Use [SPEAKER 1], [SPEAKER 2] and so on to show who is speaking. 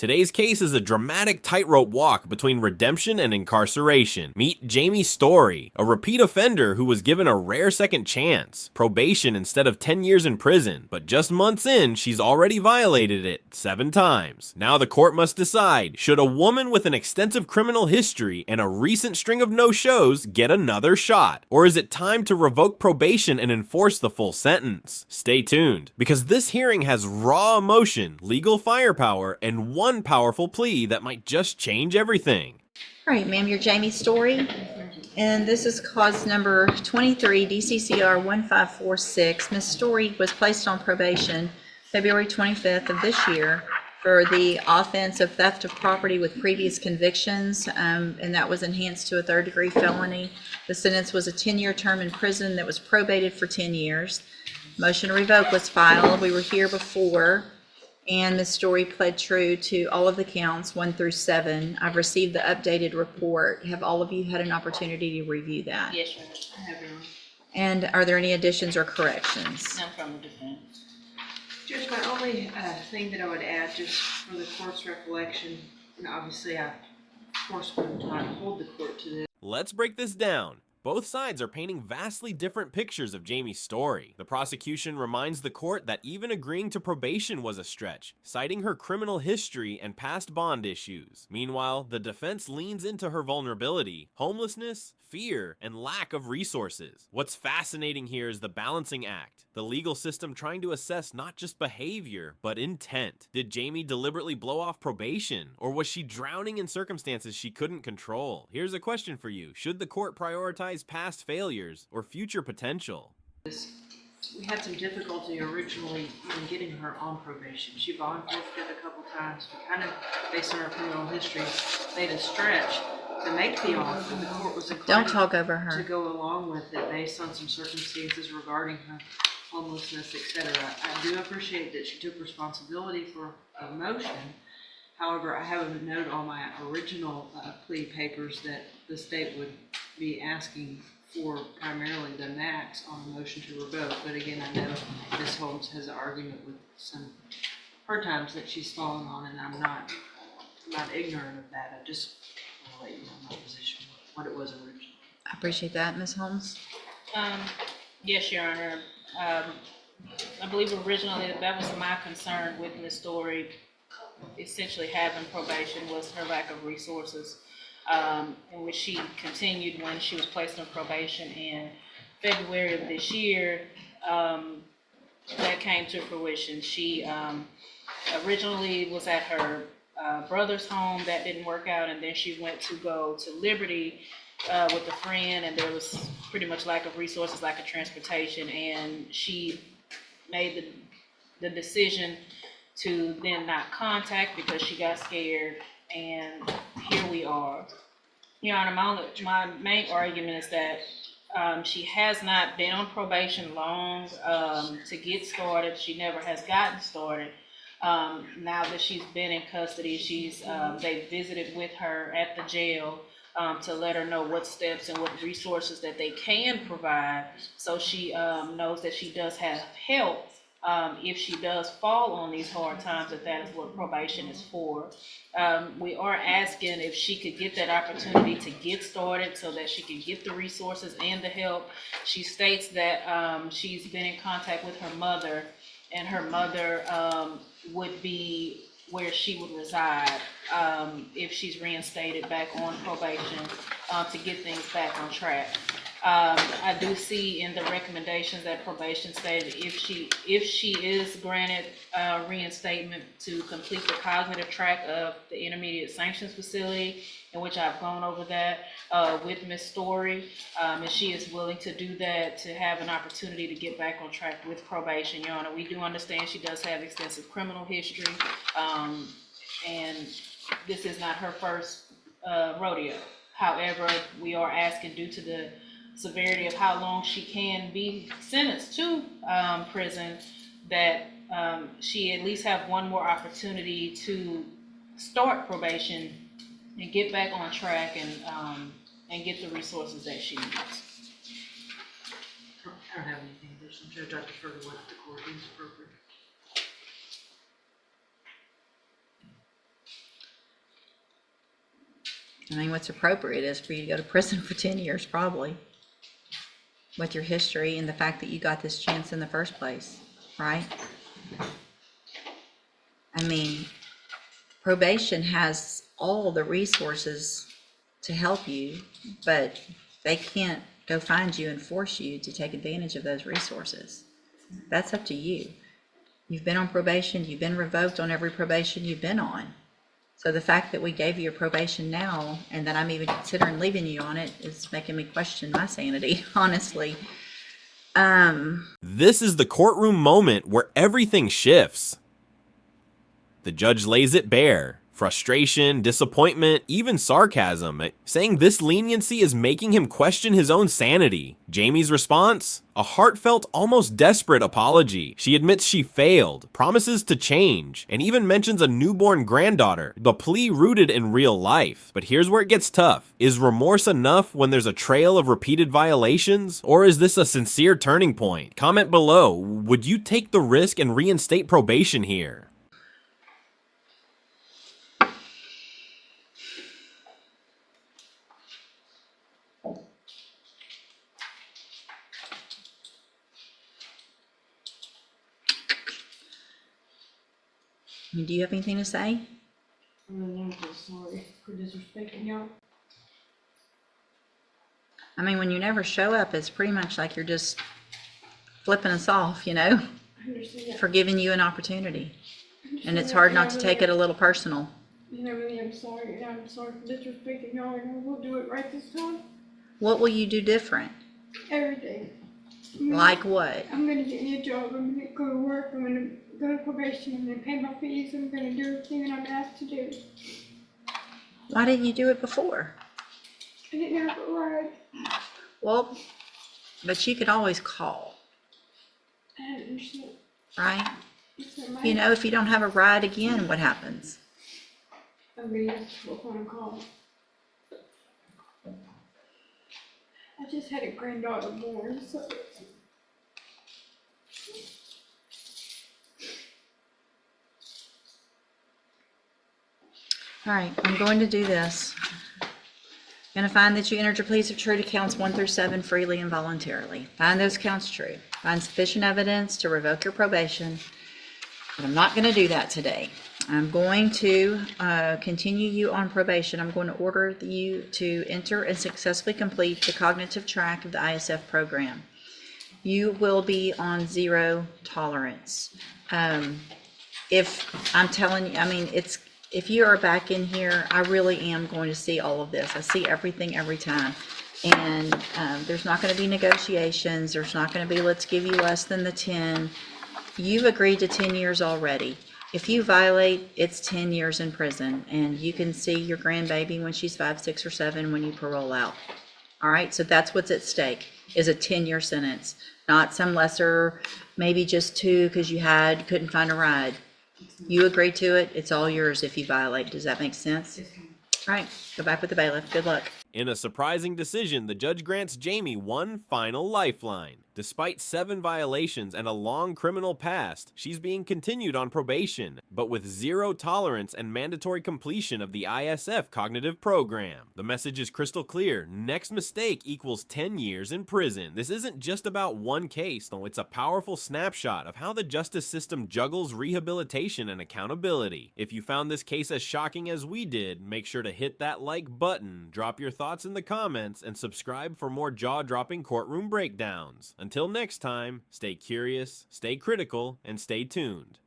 [SPEAKER 1] Today's case is a dramatic tightrope walk between redemption and incarceration. Meet Jamie's story, a repeat offender who was given a rare second chance, probation instead of 10 years in prison, but just months in, she's already violated it 7 times. Now the court must decide, should a woman with an extensive criminal history and a recent string of no-shows get another shot? Or is it time to revoke probation and enforce the full sentence? Stay tuned, because this hearing has raw emotion, legal firepower, and one powerful plea that might just change everything.
[SPEAKER 2] All right, ma'am, you're Jamie Story, and this is cause number 23, DCCR 1546. Ms. Story was placed on probation February 25th of this year for the offense of theft of property with previous convictions, and that was enhanced to a third-degree felony. The sentence was a 10-year term in prison that was probated for 10 years. Motion to revoke was filed. We were here before, and Ms. Story pled true to all of the counts, 1 through 7. I've received the updated report. Have all of you had an opportunity to review that?
[SPEAKER 3] Yes, Your Honor. I have your.
[SPEAKER 2] And are there any additions or corrections?
[SPEAKER 3] None from the defense.
[SPEAKER 4] Judge, my only thing that I would add, just for the court's recollection, and obviously I, of course, would not hold the court to this.
[SPEAKER 1] Let's break this down. Both sides are painting vastly different pictures of Jamie's story. The prosecution reminds the court that even agreeing to probation was a stretch, citing her criminal history and past bond issues. Meanwhile, the defense leans into her vulnerability, homelessness, fear, and lack of resources. What's fascinating here is the balancing act, the legal system trying to assess not just behavior, but intent. Did Jamie deliberately blow off probation, or was she drowning in circumstances she couldn't control? Here's a question for you. Should the court prioritize past failures or future potential?
[SPEAKER 4] We had some difficulty originally even getting her on probation. She volunteered a couple times. We kind of, based on her criminal history, made a stretch to make the offer. The court was inclined
[SPEAKER 2] Don't talk over her.
[SPEAKER 4] to go along with it based on some circumstances regarding her homelessness, etc. I do appreciate that she took responsibility for a motion. However, I have a note on my original plea papers that the state would be asking for primarily the max on the motion to revoke. But again, I know Ms. Holmes has an argument with some her times that she's fallen on, and I'm not ignorant of that. I just want to let you know my position, what it was originally.
[SPEAKER 2] I appreciate that. Ms. Holmes?
[SPEAKER 3] Yes, Your Honor. I believe originally that was my concern with Ms. Story essentially having probation was her lack of resources, in which she continued when she was placed on probation in February of this year. That came to fruition. She originally was at her brother's home. That didn't work out, and then she went to go to Liberty with a friend, and there was pretty much lack of resources, lack of transportation, and she made the decision to then not contact because she got scared, and here we are. Your Honor, my main argument is that she has not been on probation long to get started. She never has gotten started. Now that she's been in custody, they visited with her at the jail to let her know what steps and what resources that they can provide, so she knows that she does have help if she does fall on these hard times, that is what probation is for. We are asking if she could get that opportunity to get started so that she can get the resources and the help. She states that she's been in contact with her mother, and her mother would be where she would reside if she's reinstated back on probation to get things back on track. I do see in the recommendations that probation stated if she is granted reinstatement to complete the cognitive track of the intermediate sanctions facility, in which I've gone over that with Ms. Story, and she is willing to do that to have an opportunity to get back on track with probation. Your Honor, we do understand she does have extensive criminal history, and this is not her first rodeo. However, we are asking, due to the severity of how long she can be sentenced to prison, that she at least have one more opportunity to start probation and get back on track and get the resources that she needs.
[SPEAKER 4] I don't have anything additional, Judge. I defer to what the court deems appropriate.
[SPEAKER 2] I mean, what's appropriate is for you to go to prison for 10 years, probably, with your history and the fact that you got this chance in the first place, right? I mean, probation has all the resources to help you, but they can't go find you and force you to take advantage of those resources. That's up to you. You've been on probation, you've been revoked on every probation you've been on. So the fact that we gave you a probation now and that I'm even considering leaving you on it is making me question my sanity, honestly.
[SPEAKER 1] This is the courtroom moment where everything shifts. The judge lays it bare. Frustration, disappointment, even sarcasm, saying this leniency is making him question his own sanity. Jamie's response? A heartfelt, almost desperate apology. She admits she failed, promises to change, and even mentions a newborn granddaughter, the plea rooted in real life. But here's where it gets tough. Is remorse enough when there's a trail of repeated violations? Or is this a sincere turning point? Comment below, would you take the risk and reinstate probation here?
[SPEAKER 2] Do you have anything to say?
[SPEAKER 5] I'm just sorry for disrespecting y'all.
[SPEAKER 2] I mean, when you never show up, it's pretty much like you're just flipping us off, you know,
[SPEAKER 5] I understand.
[SPEAKER 2] for giving you an opportunity. And it's hard not to take it a little personal.
[SPEAKER 5] And I really am sorry, and I'm sorry for disrespecting y'all, and I will do it right this time.
[SPEAKER 2] What will you do different?
[SPEAKER 5] Everything.
[SPEAKER 2] Like what?
[SPEAKER 5] I'm gonna get me a job, I'm gonna go to work, I'm gonna go to probation, I'm gonna pay my fees, I'm gonna do everything that I'm asked to do.
[SPEAKER 2] Why didn't you do it before?
[SPEAKER 5] I didn't have a ride.
[SPEAKER 2] Well, but you could always call,
[SPEAKER 5] I understand.
[SPEAKER 2] right?
[SPEAKER 5] It's not my-
[SPEAKER 2] You know, if you don't have a ride again, what happens?
[SPEAKER 5] I'm gonna have to go on a call. I just had a granddaughter born, so.
[SPEAKER 2] All right, I'm going to do this. Going to find that you entered your pleas of true to counts 1 through 7 freely and voluntarily. Find those counts true. Find sufficient evidence to revoke your probation. But I'm not going to do that today. I'm going to continue you on probation. I'm going to order you to enter and successfully complete the cognitive track of the ISF program. You will be on 0 tolerance. If I'm telling you, I mean, if you are back in here, I really am going to see all of this. I see everything every time. And there's not going to be negotiations. There's not going to be, let's give you less than the 10. You've agreed to 10 years already. If you violate, it's 10 years in prison. And you can see your grandbaby when she's 5, 6, or 7 when you parole out. All right, so that's what's at stake, is a 10-year sentence. Not some lesser, maybe just 2 because you couldn't find a ride. You agreed to it, it's all yours if you violate. Does that make sense? All right, go back with the bailiff. Good luck.
[SPEAKER 1] In a surprising decision, the judge grants Jamie one final lifeline. Despite 7 violations and a long criminal past, she's being continued on probation, but with 0 tolerance and mandatory completion of the ISF cognitive program. The message is crystal clear. Next mistake equals 10 years in prison. This isn't just about one case, though. It's a powerful snapshot of how the justice system juggles rehabilitation and accountability. If you found this case as shocking as we did, make sure to hit that like button, drop your thoughts in the comments, and subscribe for more jaw-dropping courtroom breakdowns. Until next time, stay curious, stay critical, and stay tuned.